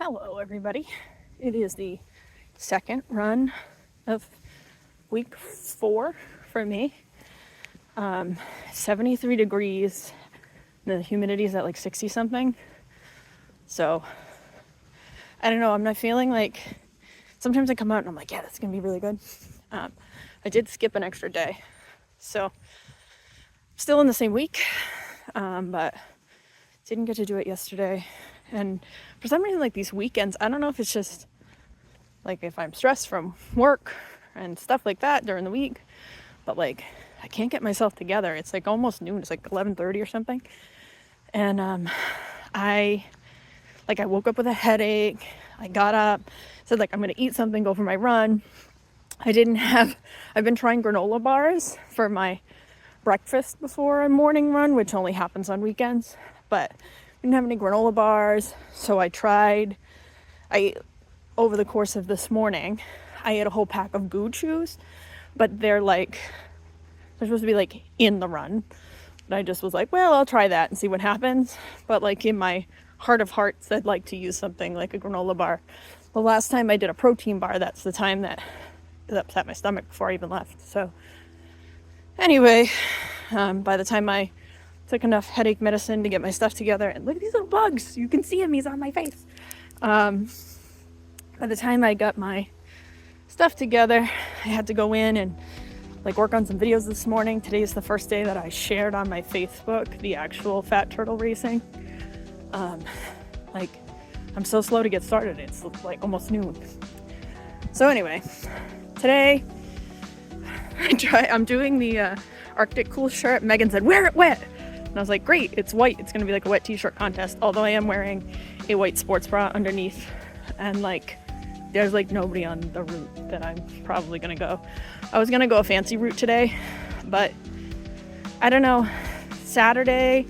Hello everybody. It is the second run of week 4 for me. 73 degrees. The humidity is at like 60 something. So I don't know, I'm not feeling like, sometimes I come out and I'm like, yeah, that's gonna be really good. I did skip an extra day, so still in the same week, but didn't get to do it yesterday. And for some reason, like these weekends, I don't know if it's just like if I'm stressed from work and stuff like that during the week, but like I can't get myself together. It's like almost noon. It's like 11:30 or something. And I woke up with a headache. I got up, said like I'm gonna eat something, go for my run. I've been trying granola bars for my breakfast before a morning run, which only happens on weekends, but didn't have any granola bars, so over the course of this morning, I ate a whole pack of goo chews, but they're supposed to be like in the run. But I just was like, well, I'll try that and see what happens. But like in my heart of hearts, I'd like to use something like a granola bar. The last time I did a protein bar, that's the time that it upset my stomach before I even left. So anyway, by the time I took enough headache medicine to get my stuff together, and look at these little bugs, you can see him, he's on my face. By the time I got my stuff together, I had to go in and like work on some videos this morning. Today is the first day that I shared on my Facebook the actual fat turtle racing. I'm so slow to get started, it's like almost noon. So anyway, today I'm doing the Arctic Cool shirt. Megan said, wear it wet. And I was like, great, it's white. It's going to be like a wet t-shirt contest. Although I am wearing a white sports bra underneath. And like, there's like nobody on the route that I'm probably going to go. I was going to go a fancy route today, but I don't know. Saturday,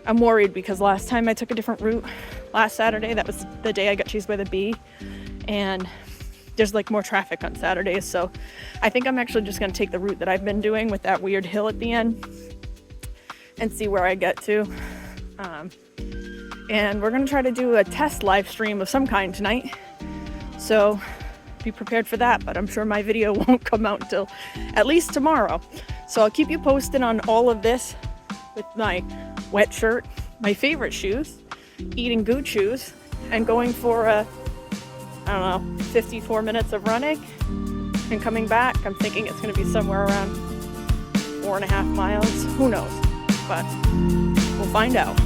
I'm worried because last time I took a different route. Last Saturday, that was the day I got chased by the bee. And there's like more traffic on Saturdays. So I think I'm actually just going to take the route that I've been doing with that weird hill at the end and see where I get to. And we're going to try to do a test live stream of some kind tonight. So be prepared for that, but I'm sure my video won't come out until at least tomorrow. So I'll keep you posted on all of this with my wet shirt, my favorite shoes, eating goo chews, and going for 54 minutes of running and coming back. I'm thinking it's going to be somewhere around 4.5 miles. Who knows? But we'll find out.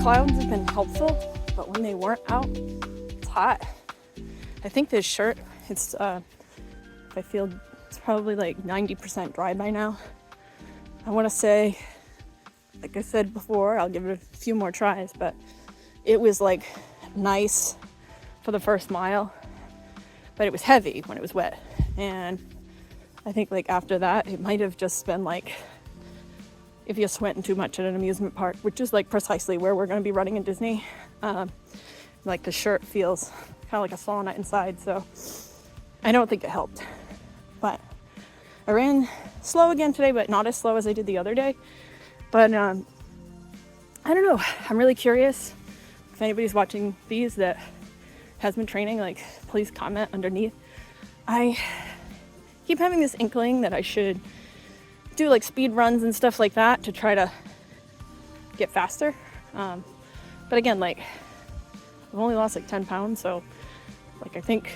Clouds have been helpful, but when they weren't out, it's hot. I think this shirt, I feel it's probably like 90% dry by now. I want to say, like I said before, I'll give it a few more tries, but it was like nice for the first mile, but it was heavy when it was wet. And I think like after that, it might have just been like if you're sweating too much at an amusement park, which is like precisely where we're going to be running in Disney. Like the shirt feels kind of like a sauna inside, so I don't think it helped. But I ran slow again today, but not as slow as I did the other day. But I don't know, I'm really curious if anybody's watching these that has been training, like please comment underneath. I keep having this inkling that I should do like speed runs and stuff like that to try to get faster. But again, like I've only lost like 10 pounds, so like I think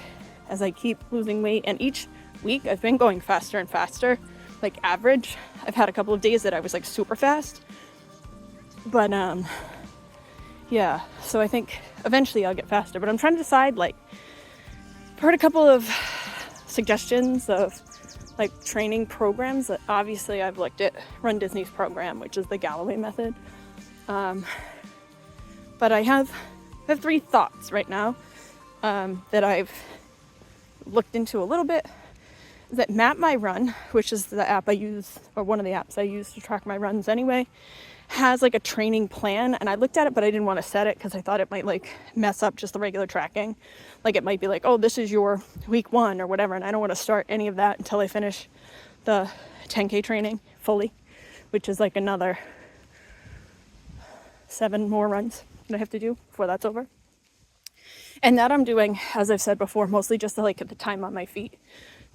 as I keep losing weight, and each week I've been going faster and faster, like average. I've had a couple of days that I was like super fast, but yeah, so I think eventually I'll get faster. But I'm trying to decide, like I've heard a couple of suggestions of like training programs. That obviously I've looked at Run Disney's program, which is the Galloway method, but I have 3 thoughts right now that I've looked into a little bit. That Map My Run, which is the app I use, or one of the apps I use to track my runs anyway, has like a training plan, and I looked at it, but I didn't want to set it because I thought it might like mess up just the regular tracking. Like it might be like, oh, this is your week 1 or whatever, and I don't want to start any of that until I finish the 10K training fully, which is like another 7 more runs that I have to do before that's over. And that I'm doing, as I've said before, mostly just to like get the time on my feet.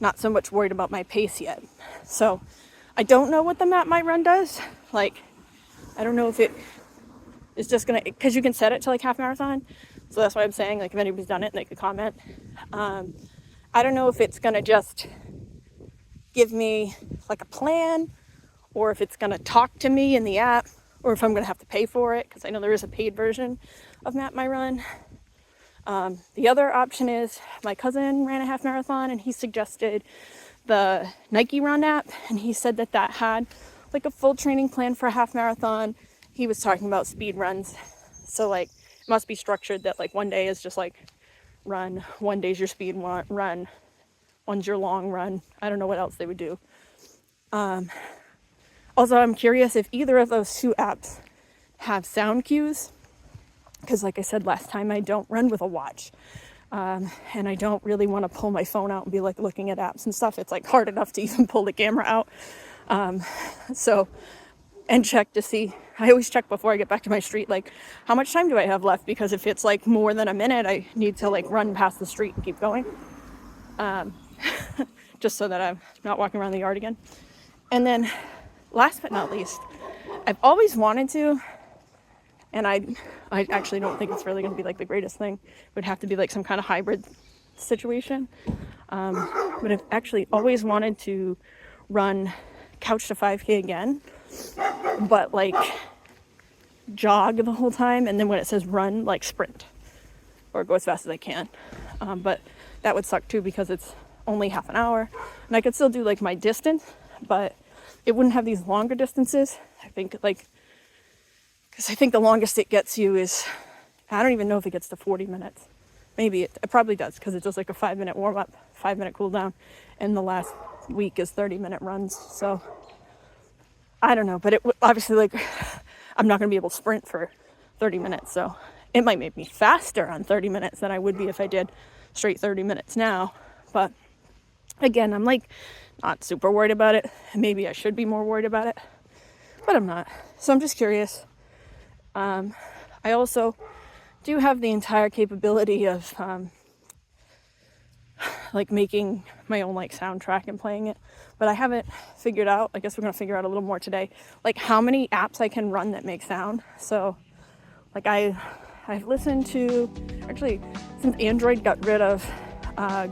Not so much worried about my pace yet. So I don't know what the Map My Run does. Like, I don't know if it is just gonna, because you can set it to like half marathon. So that's why I'm saying, like, if anybody's done it, they could comment. I don't know if it's gonna just give me like a plan, or if it's gonna talk to me in the app, or if I'm gonna have to pay for it, because I know there is a paid version of Map My Run. The other option is my cousin ran a half marathon, and he suggested the Nike Run app, and he said that that had like a full training plan for a half marathon. He was talking about speed runs, so like it must be structured that like one day is just like run, one day's your speed run, one's your long run. I don't know what else they would do. Also, I'm curious if either of those 2 apps have sound cues, because like I said last time, I don't run with a watch, and I don't really want to pull my phone out and be like looking at apps and stuff. It's like hard enough to even pull the camera out. So, and check to see, I always check before I get back to my street, like how much time do I have left? Because if it's like more than a minute, I need to like run past the street and keep going. Just so that I'm not walking around the yard again. And then last but not least, I've always wanted to, and I actually don't think it's really going to be like the greatest thing. It would have to be like some kind of hybrid situation. But I've actually always wanted to run Couch to 5K again, but like jog the whole time, and then when it says run, like sprint or go as fast as I can. But that would suck too, because it's only half an hour, and I could still do like my distance, but it wouldn't have these longer distances. I think like, because I think the longest it gets you is, I don't even know if it gets to 40 minutes. Maybe it probably does, because it's just like a 5-minute warm up, 5-minute cool down, and the last week is 30-minute runs. So I don't know, but it obviously, like, I'm not going to be able to sprint for 30 minutes. So it might make me faster on 30 minutes than I would be if I did straight 30 minutes now. But again, I'm like not super worried about it. Maybe I should be more worried about it, but I'm not. So I'm just curious. I also do have the entire capability of like making my own like soundtrack and playing it, but I haven't figured out, I guess we're going to figure out a little more today, like how many apps I can run that make sound. So like I've listened to, actually since Android got rid of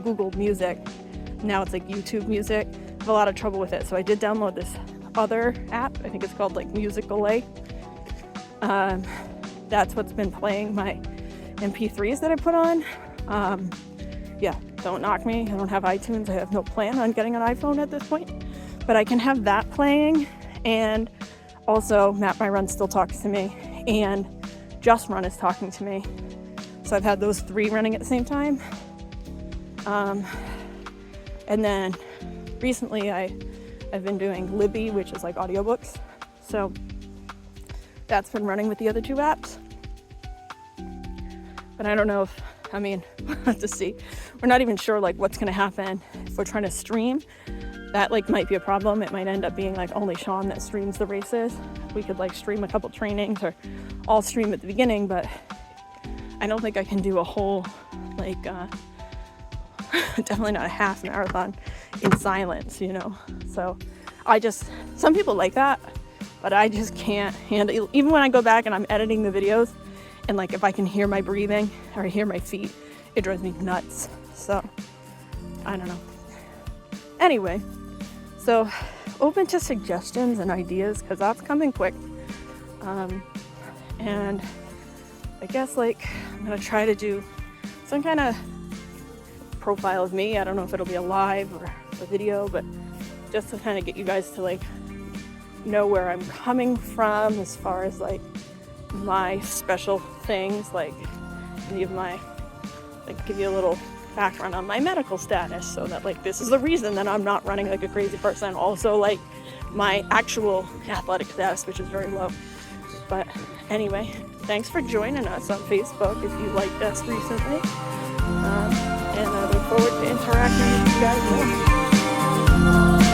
Google Music, now it's like YouTube Music. I have a lot of trouble with it, so I did download this other app. I think it's called like Musical.ly. That's what's been playing my MP3s that I put on. Yeah, don't knock me. I don't have iTunes. I have no plan on getting an iPhone at this point, but I can have that playing, and also Map My Run still talks to me, and JustRun is talking to me. So I've had those 3 running at the same time. And then recently I've been doing Libby, which is like audiobooks. So that's been running with the other 2 apps. But I don't know if, I mean, we'll have to see. We're not even sure like what's going to happen if we're trying to stream. That like might be a problem. It might end up being like only Sean that streams the races. We could like stream a couple trainings, or all stream at the beginning, but I don't think I can do a whole like definitely not a half marathon in silence, you know. So some people like that, but I just can't handle, even when I go back and I'm editing the videos, and like if I can hear my breathing or hear my feet, it drives me nuts. So I don't know. Anyway, so open to suggestions and ideas, because that's coming quick. And I guess like I'm gonna try to do some kind of profile of me. I don't know if it'll be a live or a video, but just to kind of get you guys to like know where I'm coming from as far as like my special things, like give you a little background on my medical status, so that like this is the reason that I'm not running like a crazy person. Also like my actual athletic status, which is very low. But anyway, thanks for joining us on Facebook if you liked us recently, and I look forward to interacting with you guys more.